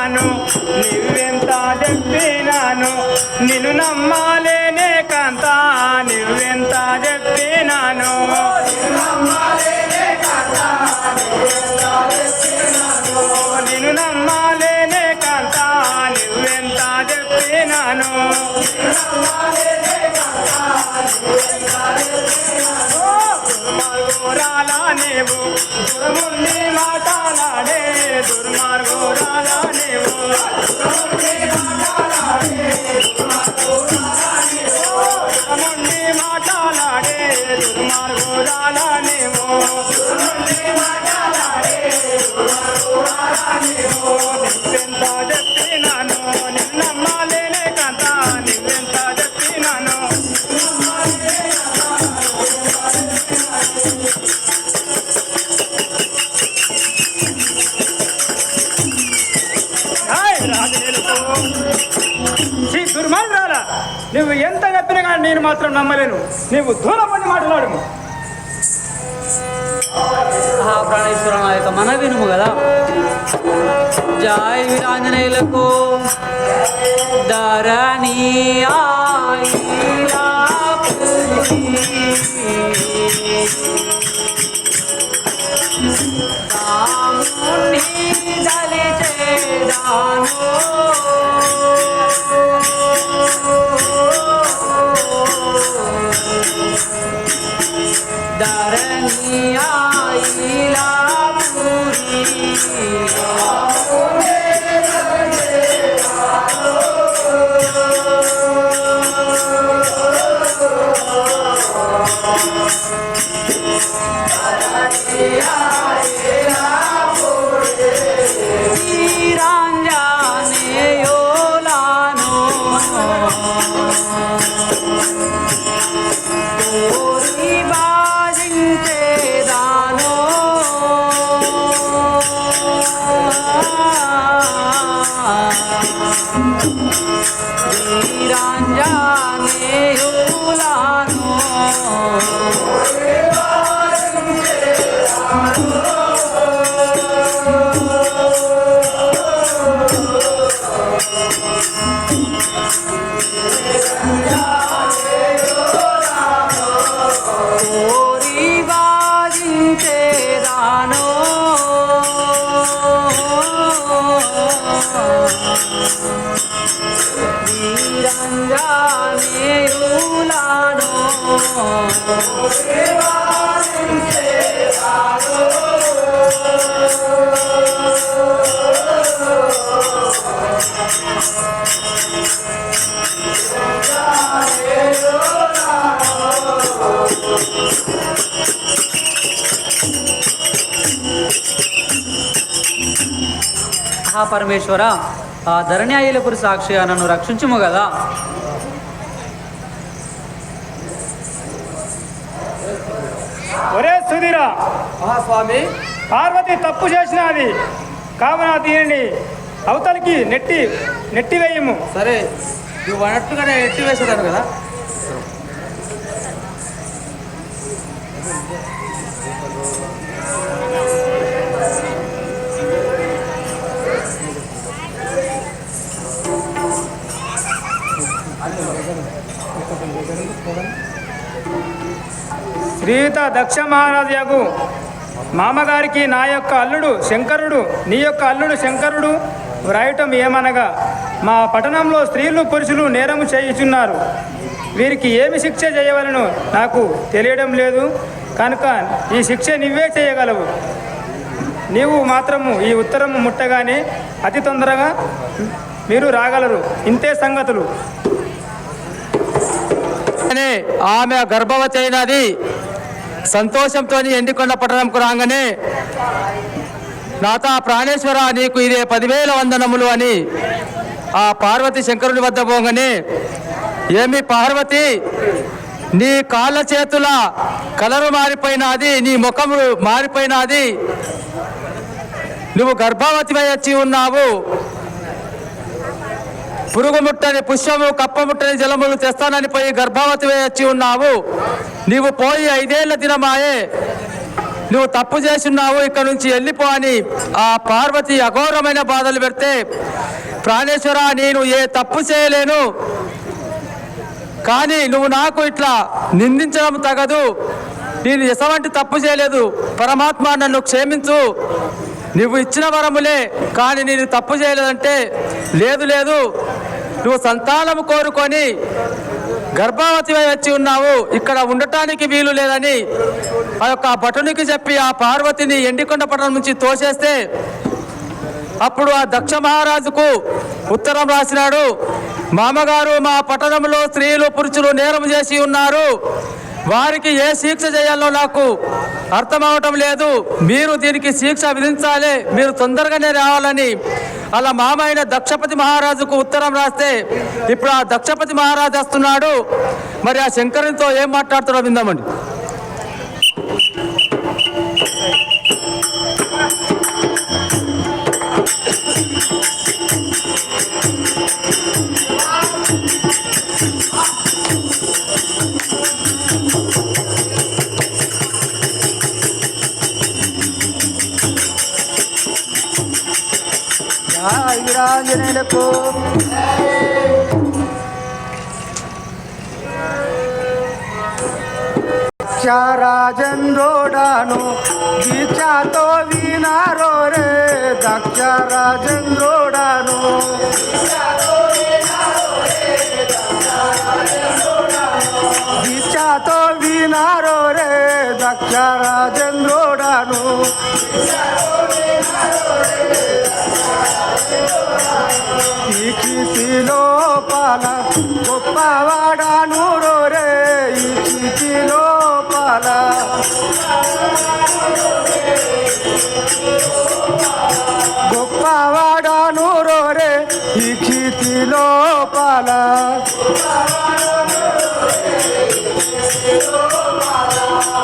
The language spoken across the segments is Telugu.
చెప్పినాను నువ్వెంత చెప్పినాను నిన్ను నమ్మాలేనే కాంత నువ్వెంత చెప్పినాను నిన్ను నమ్మాలేనే కాంత నువ్వెంత చెప్పినాను దుర్మార్గోరాలా నీవు దుర్ముండి మాట్లాడే దుర్మార్గోరాలా నీవు దుర్ముండి మాట్లాడే దుర్మార్గోరాలా నీవు నువ్వెంత చెప్పినాను నిన్ను నమ్మాలేనే కాంత నువ్వెంత చెప్పినాను దుర్మార్గురాలా నువ్వు ఎంత చెప్పినా కానీ నేను మాత్రం నమ్మలేను నీవు దూరం పడి మాట్లాడు ప్రాణేశ్వర నా యొక్క మన వినుము కదా జై వీరాంజనేయులకు ధరణి ధరణి పరమేశ్వర ఆ ధరణ్యాయులకు సాక్షిగా నన్ను రక్షించుము కదా. ఒరే సుధీరా, మహాస్వామి పార్వతి తప్పు చేసినది కావున దీనిని అవతలికి నెట్టివేయము. సరే, నువ్వు అన్నట్టుగానే నెట్టి వేసేదాను కదా. శ్రీయుత దక్ష మహారాజు మామగారికి నా యొక్క అల్లుడు శంకరుడు నీ యొక్క అల్లుడు శంకరుడు వ్రాయటం ఏమనగా, మా పట్టణంలో స్త్రీలు పురుషులు నేరము చేయుచున్నారు, వీరికి ఏమి శిక్ష చేయవలనో నాకు తెలియడం లేదు, కనుక ఈ శిక్ష నువ్వే చేయగలవు. నీవు మాత్రము ఈ ఉత్తరము ముట్టగానే అతి తొందరగా మీరు రాగలరు. ఇంతే సంగతులు. ఆమె గర్భవతి అయినది. సంతోషంతో ఎండికొండ పట్టణంకు రాగానే, నాత ప్రాణేశ్వర నీకు ఇదే 10,000 వందనములు అని ఆ పార్వతి శంకరుని వద్ద పోగానే, ఏమి పార్వతి, నీ కాళ్ళ చేతుల కలరు మారిపోయినది, నీ ముఖము మారిపోయినది, నువ్వు గర్భవతి వచ్చి ఉన్నావు, పురుగు ముట్టని పుష్పము కప్పముట్టని జలములు తెస్తానని పోయి గర్భవతి వచ్చి ఉన్నావు, నీవు పోయి 5 ఏళ్ల దినమాయే, నువ్వు తప్పు చేస్తున్నావు, ఇక్కడ నుంచి వెళ్ళిపో అని ఆ పార్వతి అఘోరమైన బాధలు పెడితే, ప్రాణేశ్వర నేను ఏ తప్పు చేయలేను, కానీ నువ్వు నాకు ఇట్లా నిందించడం తగదు, నేను ఎటువంటి తప్పు చేయలేదు, పరమాత్మ నన్ను క్షమించు, నువ్వు ఇచ్చిన వరములే కానీ నేను తప్పు చేయలేదంటే, లేదు లేదు నువ్వు సంతానము కోరుకొని గర్భవతి వచ్చి ఉన్నావు, ఇక్కడ ఉండటానికి వీలు లేదని ఆ యొక్క భటునికి చెప్పి ఆ పార్వతిని ఎండికొండ పట్టణం నుంచి తోసేస్తే, అప్పుడు ఆ దక్ష మహారాజుకు ఉత్తరం రాసినాడు, మామగారు మా పట్టణంలో స్త్రీలు పురుషులు నేరం చేసి ఉన్నారు, వారికి ఏ శిక్ష చేయాలో నాకు అర్థమవటం లేదు, మీరు దీనికి శిక్ష విధించాలి, మీరు తొందరగానే రావాలని అలా మామైన దక్షపతి మహారాజుకు ఉత్తరం రాస్తే, ఇప్పుడు ఆ దక్షపతి మహారాజు వస్తున్నాడు, మరి ఆ శంకరునితో ఏం మాట్లాడుతాడో విందామండి. వీరాంజనేయులకు దక్షరాజేంద్రుడాను దీక్షతో వినారో రే, దక్షరాజేంద్రుడాను దీక్షతో వినారో రే, దక్షరాజేంద్రుడాను ఈ క్షితి లోపల గొప్పవాడాను రే, ఈ క్షితి లోపల గొప్పవాడాను రే, ఈ క్షితి లోపల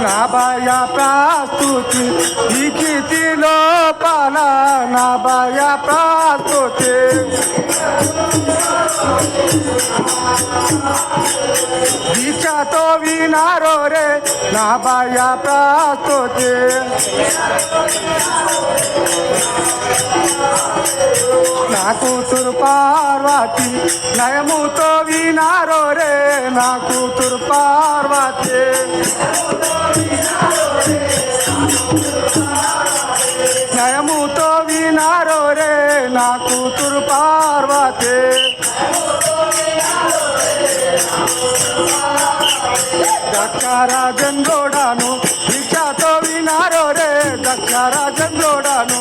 నా భయ ప్రస్తుతి ఈ క్షితి లోపల, నా భయ ప్రస్తుతి దీక్షతో వినారో రే, నా భయ ప్రస్తుతి నా కూతురు పార్వతి నయముతో వినారో రే, నా కూతురు పార్వతి నయముతో వినారో రే, నా కూతురు పార్వతి దక్షరాజేంద్రుడాను దీక్షతో వినారో రే, దక్షరాజేంద్రుడాను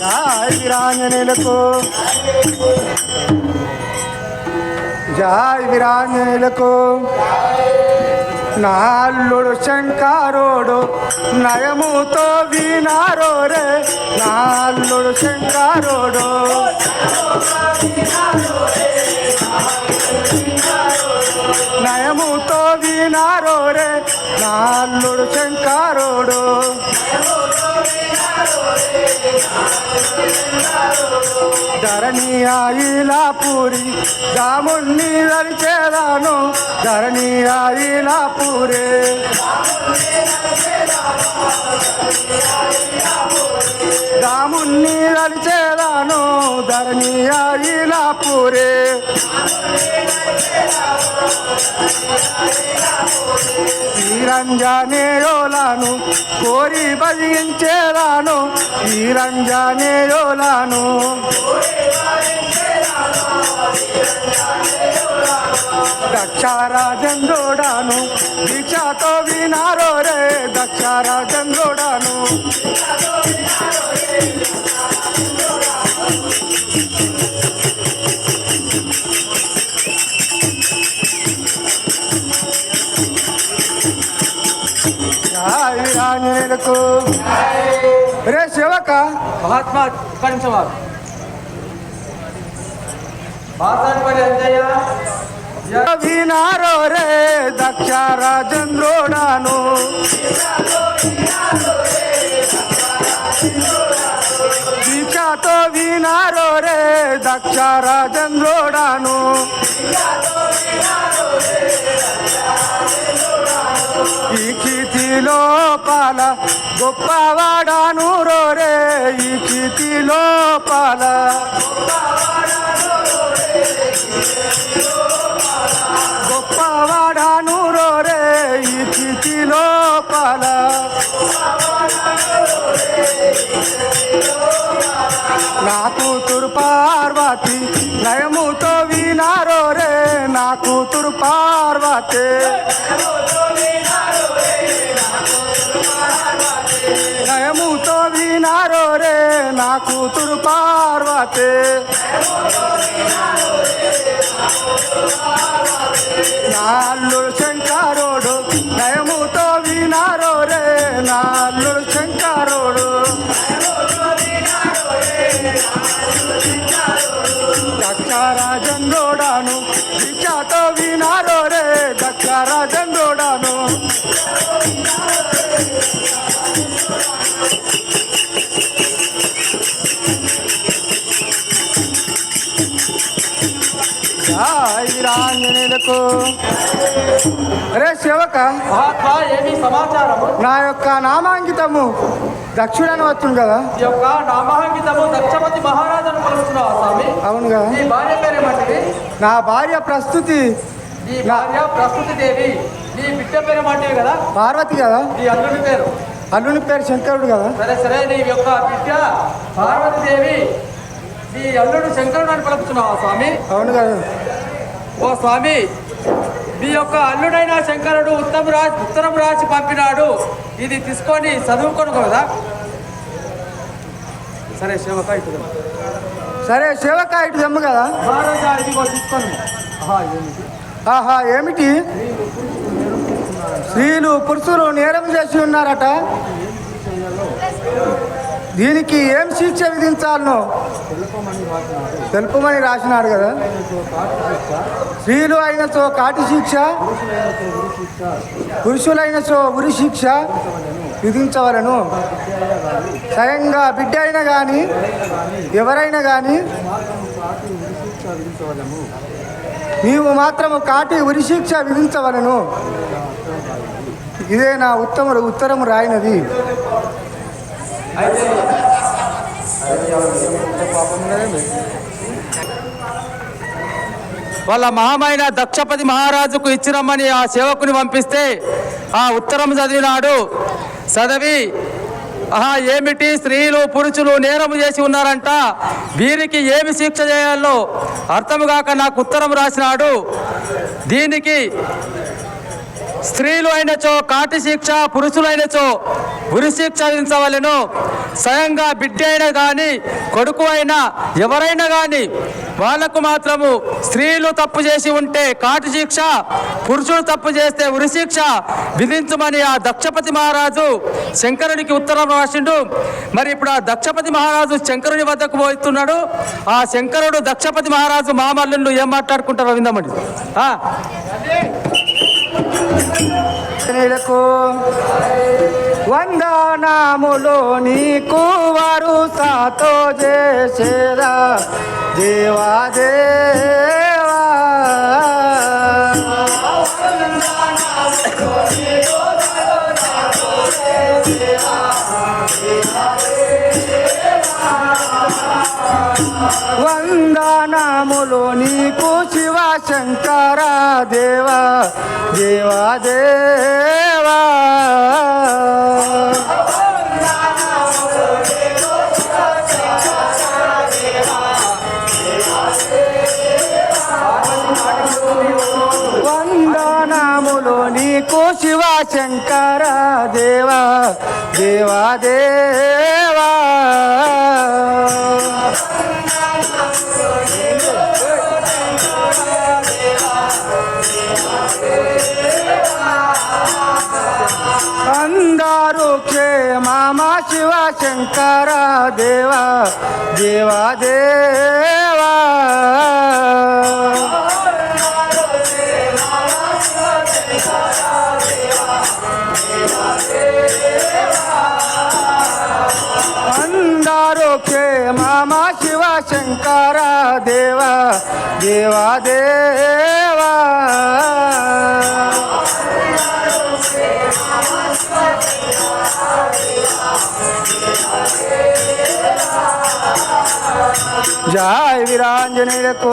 జై వీరాంజనేయులకు జై వీరాంజనేయులకు నా అల్లుడు శంకరుడు నయముతో వినారో రే, నా అల్లుడు శంకరుడు నయముతో వినారో రే, నా అల్లుడు శంకరుడు ధరణి ఆయిలాపురి రాముణ్ణి దరిచేదాను, ధరణి ఆయిలాపురి రాముణ్ణి దరిచేదాను, ధరణి ఆయిలాపురి వీరంజనేయోలాను కోరి భజించేదాను, వీరంజనేయోలాను దక్షరాజేంద్రుడాను దీక్షతో వినారో రే, దక్షరాజేంద్రుడాను వీరాంజనేయులకు రే శివక మహాత్మా పంచవారు వినారో రే, దక్షరాజేంద్రుడాను దీక్షతో భిక్షతో వినారో రే దక్ష రాజేంద్రుడాను ఈ కీర్తి లోపల గొప్పవాడాను రే ఈ కీర్తి లోపల గొప్పవాడాను రే ఈ కీర్తి లోపల నా కూతురు పార్వతి నయముతో వినారో రే నా కూతురు పార్వతి నయముతో వినారో రే నా కూతురు పార్వతి నాల్లుడు శంకరుడు నయముతో వినారో రే నాల్లుడు శంకరుడు దక్ష రాజేంద్రుడాను భిక్షతో వినారో రే దక్ష రాజేంద్రుడాను ఆంజనేయులకు అరే సేవక మహాత్మా ఏమి సమాచారము? నా యొక్క నామాంకితము దక్షుడని వస్తుంది కదా. ఈ యొక్క నామాంకితము దక్షపతి మహారాజును కొలుస్తున్నావా స్వామి? అవునుగా. నీ భార్య పేరేమంటిది? నా భార్య ప్రస్తుతి. నీ భార్య ప్రస్తుతి దేవి. నీ బిడ్డ పేరేమంటివి కదా? పార్వతి కదా. నీ అల్లుడి పేరు? అల్లుని పేరు శంకరుడు కదా. సరే సరే, నీ యొక్క బిడ్డ పార్వతి దేవి, నీ అల్లుడు శంకరుడు అని పలుకుతున్నావా స్వామి? అవును కదా. ఓ స్వామి, మీ యొక్క అల్లుడైన శంకరుడు ఉత్తరం రాసి పంపినాడు. ఇది తీసుకొని చదువుకోను కదా. సరే సేవక ఇటు సరే సేవక ఇటు దమ్ము కదా. మహారాజా ఇదిగో తీసుకొని. ఆహా ఏమిటి? స్త్రీలు పురుషులు నేరం చేసి ఉన్నారట. దీనికి ఏం శిక్ష విధించాలనో తెలుపమని రాసినాడు కదా. స్త్రీలు అయినచో కాటి శిక్ష, పురుషులైనచో ఉరి శిక్ష విధించవలను. స్వయంగా బిడ్డ అయినా కానీ ఎవరైనా కానీ నీవు మాత్రము కాటి ఉరి శిక్ష విధించవలను. ఇదే నా ఉత్తరము రాయినది. వాళ్ళ మహామైన దక్షపతి మహారాజుకు ఇచ్చిరమ్మని ఆ సేవకుని పంపిస్తే ఆ ఉత్తరం చదివినాడు. చదివి ఏమిటి, స్త్రీలు పురుషులు నేరము చేసి ఉన్నారంట, వీరికి ఏమి శిక్ష చేయాలో అర్థముగాక నాకు ఉత్తరం రాసినాడు. దీనికి స్త్రీలు అయినచో కాటి శిక్ష, పురుషులైనచో ఉరి శిక్ష విధించవలెను. స్వయంగా బిడ్డ అయినా కానీ కొడుకు అయినా ఎవరైనా కానీ వాళ్లకు మాత్రము స్త్రీలు తప్పు చేసి ఉంటే కాటి శిక్ష, పురుషుడు తప్పు చేస్తే ఉరి శిక్ష విధించమని ఆ దక్షపతి మహారాజు శంకరునికి ఉత్తరం రాసిండు. మరి ఇప్పుడు ఆ దక్షపతి మహారాజు శంకరుని వద్దకు పోతున్నాడు. ఆ శంకరుడు దక్షపతి మహారాజు మామల్లుండు ఏం మాట్లాడుకుంటారో విందామండి. నీలకు వందనాములు నీకు వారు సాతో చేసేదా దేవా దేవా. వందనాములు నీకు శివ శంకర దేవా దేవా దేవా. వందనాములు నీకు శివ శంకర దేవా దేవా దేవా. అందరూ క్షేమమ శివ శంకర దేవా దేవా దేవా. అందరూ క్షేమమ దేవాదేవా జయ వీరాంజనేయులకు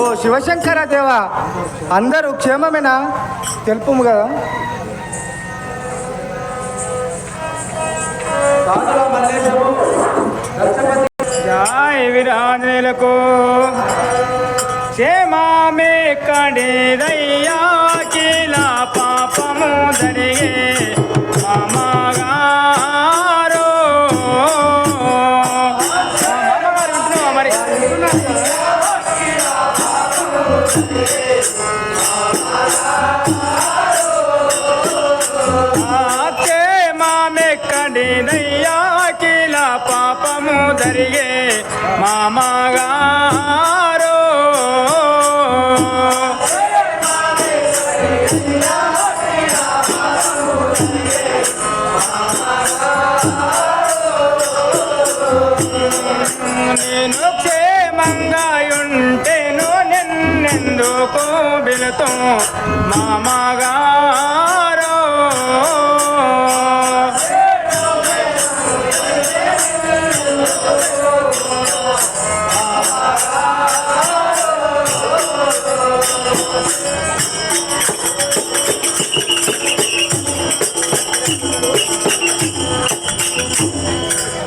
ఓ శివశంకర దేవా, అందరూ క్షేమమేనా? తెలుపుము కదా. జయ వీరాంజనేయులకు క్షేమమే కడేదయ్యా కీలా పాపము జరిగే మామగారు. మరి క్షేమమెక్కడినయ్యా కీలా పాపము జరిగే మామగారు. నేను క్షేమంగా ఉంటేను నిన్నెందుకు బిలుతూ మామగారు.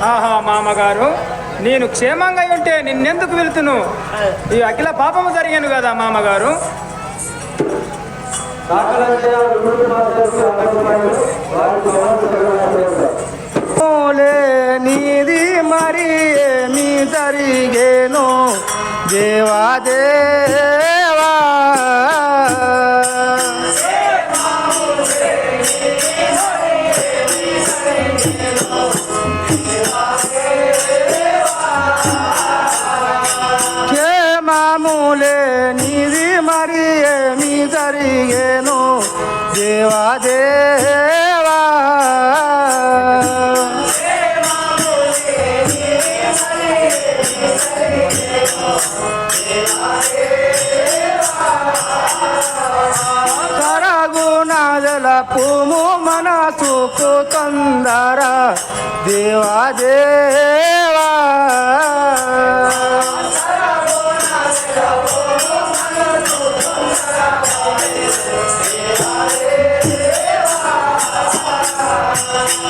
ఆహా మామగారు, నేను క్షేమంగా ఉంటే నిన్నెందుకు వెళ్తును? ఈ అఖిల పాపము జరిగాను కదా మామగారు. నీది మరి ఏమి జరిగేను దేవాదేవా క్షేమములే నీది మరి ఏమి జరిగేను దేవాదేవా సరగుణాదల పుము మనసుకు తొందర దేవాదేవా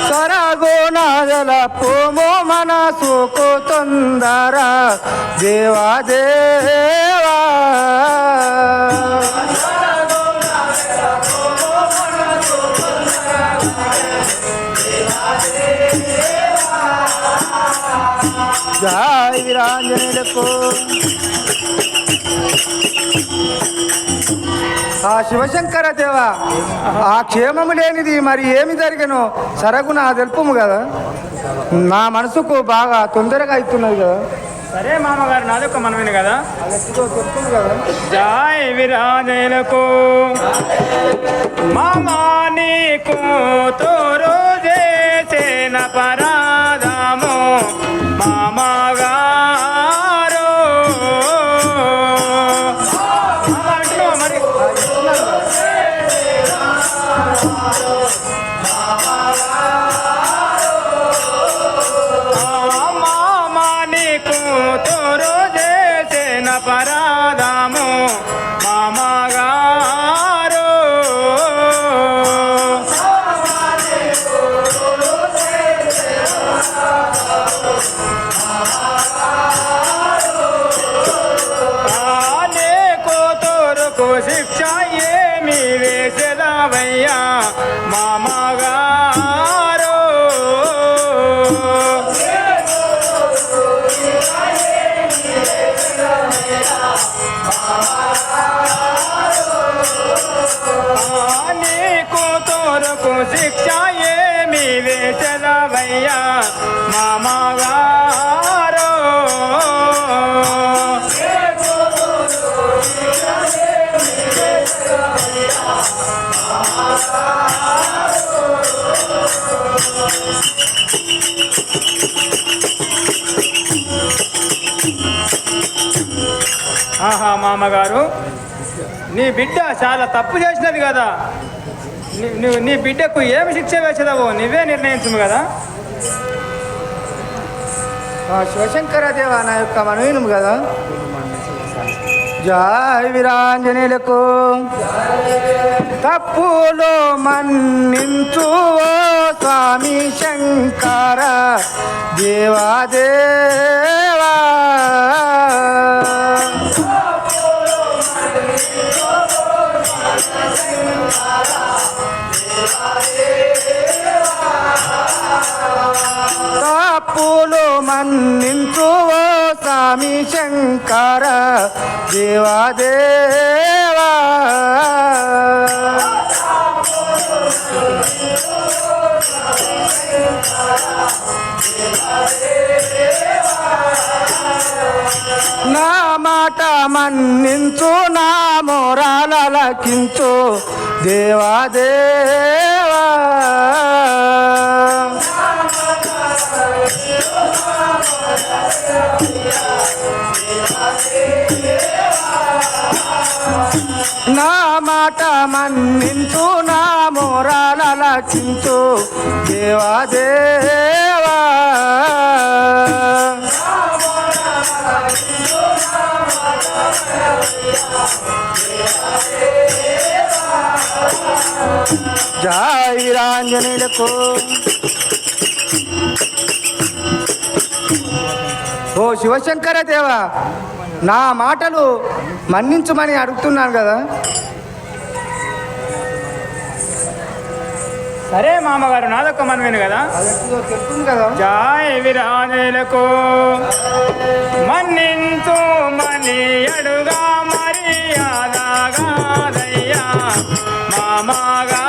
సరగుణాదల పుము మనసుకు తొందర దేవాదేవా జయ వీరాంజనేయులకు ఆ శివశంకర దేవ, ఆ క్షేమము లేనిది మరి ఏమి జరిగను సరగున తెలుపుము కదా. నా మనసుకు బాగా తొందరగా అవుతున్నది కదా. సరే మామగారు, నాదొక్క మనమేను కదా. తెలుపుము కదా. జయ వీరాంజనేయులకు మామా నీకు తోరు చేసిన పరాధము మామగారు. మరి మామా నీకు తోరు చేసిన పరాధము మామగారు. నీకు తోరుకు శిక్ష ఏమి వేసేదావయ్యా మామగారు. నీకు తోరుకు శిక్ష ఏమి వేసేదావయ్యా మామగారు. మామగారు, నీ బిడ్డ చాలా తప్పు చేసినది కదా. నీ బిడ్డకు ఏమి శిక్ష వేసేదావో నువ్వే నిర్ణయించము కదా. శివశంకర దేవ నా యొక్క మనవీనము కదా. జయ వీరాంజనేయులకు తప్పులో మన్నించు ఓ స్వామి శంకర దేవాదేవా. తప్పులు మన్నించు ఓ స్వామి శంకర దేవాదేవా. నా మాట మన్నించు, నా మొరాలకించు దేవాదేవా. నా మాట మన్నించు, నా మొరాలకించు దేవాదేవా. జయ వీరాంజనేయులకు. ఓ శివశంకర దేవ, నా మాటలు మన్నించమని అడుగుతున్నాను కదా. సరే మామగారు, నాదొక్క మనమేను కదా. చెప్తుంది కదా. జయ వీరాంజనేయులకు మన్నించు మని అడుగా మర్యాదగాదయ్యా మామగారు.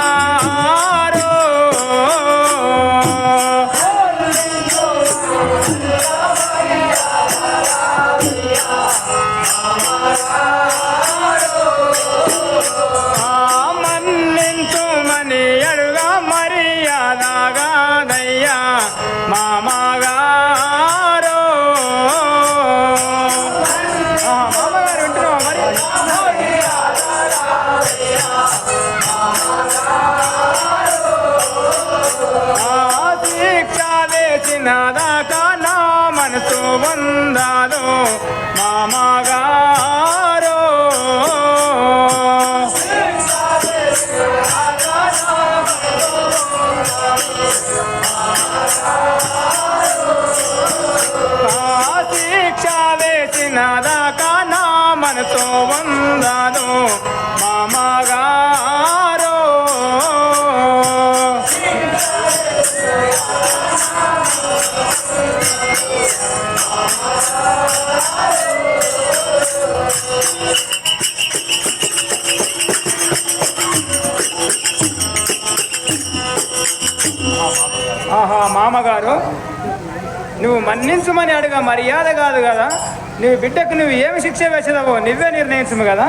మన్నించు మని అడుగా మర్యాదగాదయ్యా మామగారు. మామగారు వింటున్నావా మరి? శిక్ష వేసినదాకా నా మనసు వందాదు మామగారు. శిక్ష వేసినదాకా నా మనసు వందాదు మామగారు. ఆహా మామగారు, నువ్వు మన్నించమని అడుగా మర్యాద కాదు కదా. నువ్వు బిడ్డకు నువ్వు ఏమి శిక్ష వేసేదావో నువ్వే నిర్ణయించము కదా.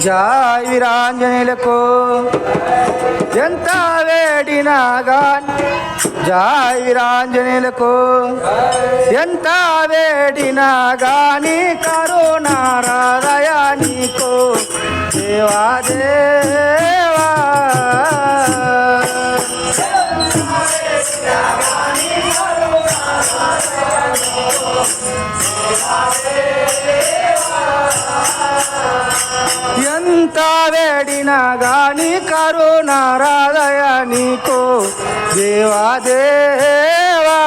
జయ వీరాంజనేయులకు ఎంత వేడినా గాని, జయ వీరాంజనేయులకు ఎంత వేడినా గాని కరుణారాధయ నీకు దేవాదేవా. ఎంత వేడినా గాని కరుణారాధయ నీకు దేవాదేవా.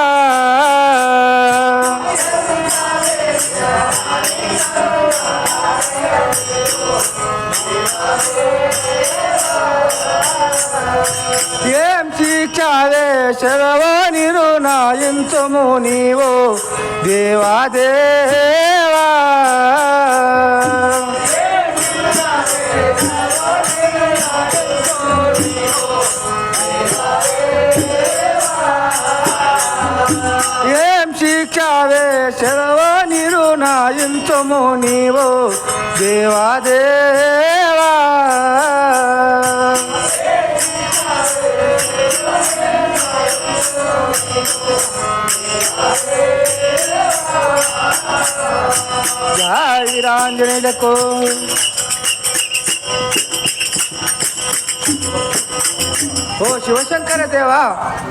ఏం శిక్ష వేసవో నిర్ణయించుము నీవు దేవాదేవా. ఏం శిక్ష వేసవో నిర్ణయించుము నీవు దేవాదేవా. వీరాంజనేయులకు. ఓ శివశంకర దేవా,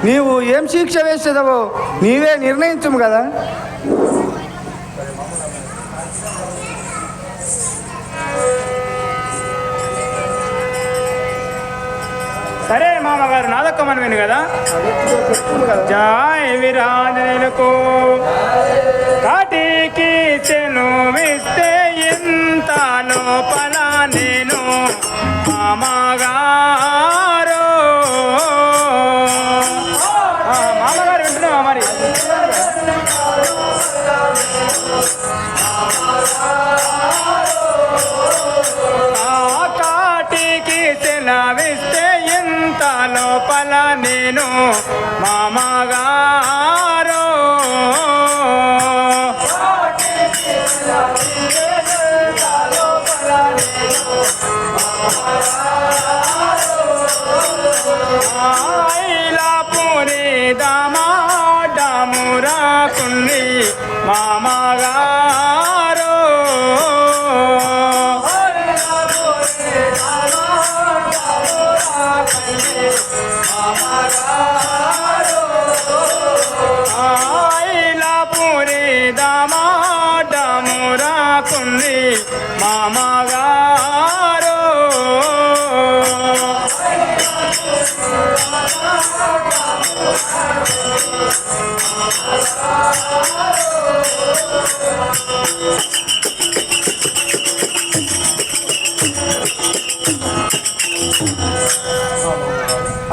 నీవు ఏం శిక్ష వేసేదవో నీవే నిర్ణయించుము కదా. సరే మామగారు, నాదొక్క మనమేను కదా. జై వీరాంజనేయులకు. కాటికి చెనువిస్తే ఇంత లోపల నేను మామగారు. మామగారు వింటున్నావా మరి? కాటికి చెలవిస్తే ఇంత లోపల నేను మామగారు. ఐలాపురి దామాడమురా కుండి మామగారు. ఐలాపురి దామాడమురా కుండి మామగారు.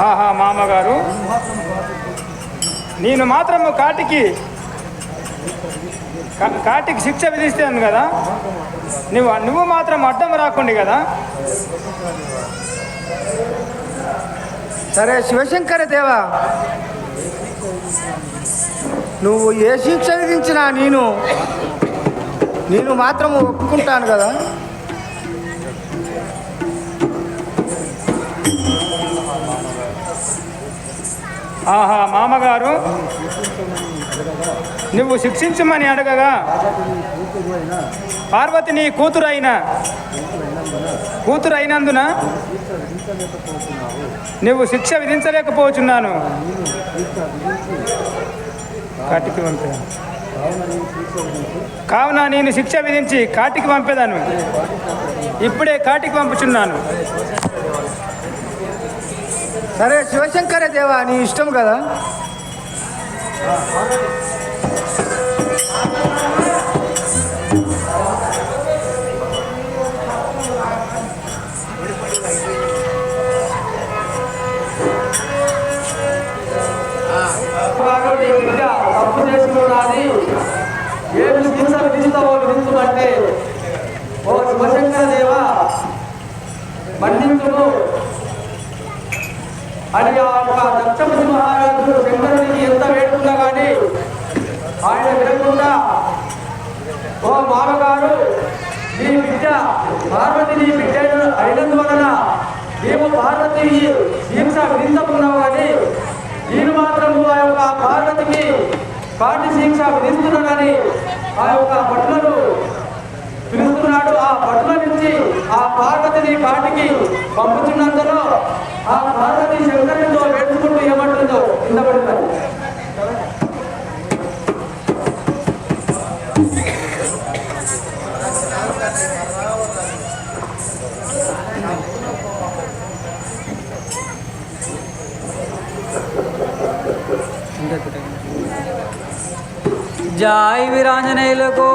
ఆహా మామగారు, నేను మాత్రము కాటికి శిక్ష విధిస్తాను కదా. నువ్వు మాత్రం అడ్డం రాకుండి కదా. సరే శివశంకర దేవా, నువ్వు ఏ శిక్ష విధించినా నేను మాత్రం ఒప్పుకుంటాను కదా. ఆహా మామగారు, నువ్వు శిక్షించమని అడగగా పార్వతి నీ కూతురైనందున నువ్వు శిక్ష విధించలేకపోతున్నాను. కాటికి పంపేదాను కావున నేను శిక్ష విధించి కాటికి పంపేదాను. ఇప్పుడే కాటికి పంపుచున్నాను. సరే శివశంకర దేవా, నీ ఇష్టం కదా. తప్పు చేసుకున్నది ఏమి శిక్ష విధిస్తావో విధించమంటే, ఓ శివశంకర దేవా మన్నించును అని ఆ యొక్క దక్షపతి మహారాజు శంకరునికి ఎంత వేడుకున్నా కానీ ఆయన వినకుండా, ఓ మామగారు, నీ బిడ్డ పార్వతి నీ బిడ్డ అయినందువలన మేము పార్వతి శిక్ష విధించకున్నావు కానీ నేను మాత్రము ఆ యొక్క పార్వతికి కాటి శిక్ష విధిస్తున్నానని ఆ యొక్క భటులను పిలుస్తున్నాడు. ఆ భటుల నుంచి ఆ పార్వతిని కాటికి పంపుతున్నంతలో ఆ పార్వతి శంకరునితో వేడుకుంటూ ఏమంటుందో కింద పడుతుంది. జై వీరాంజనేయులకు.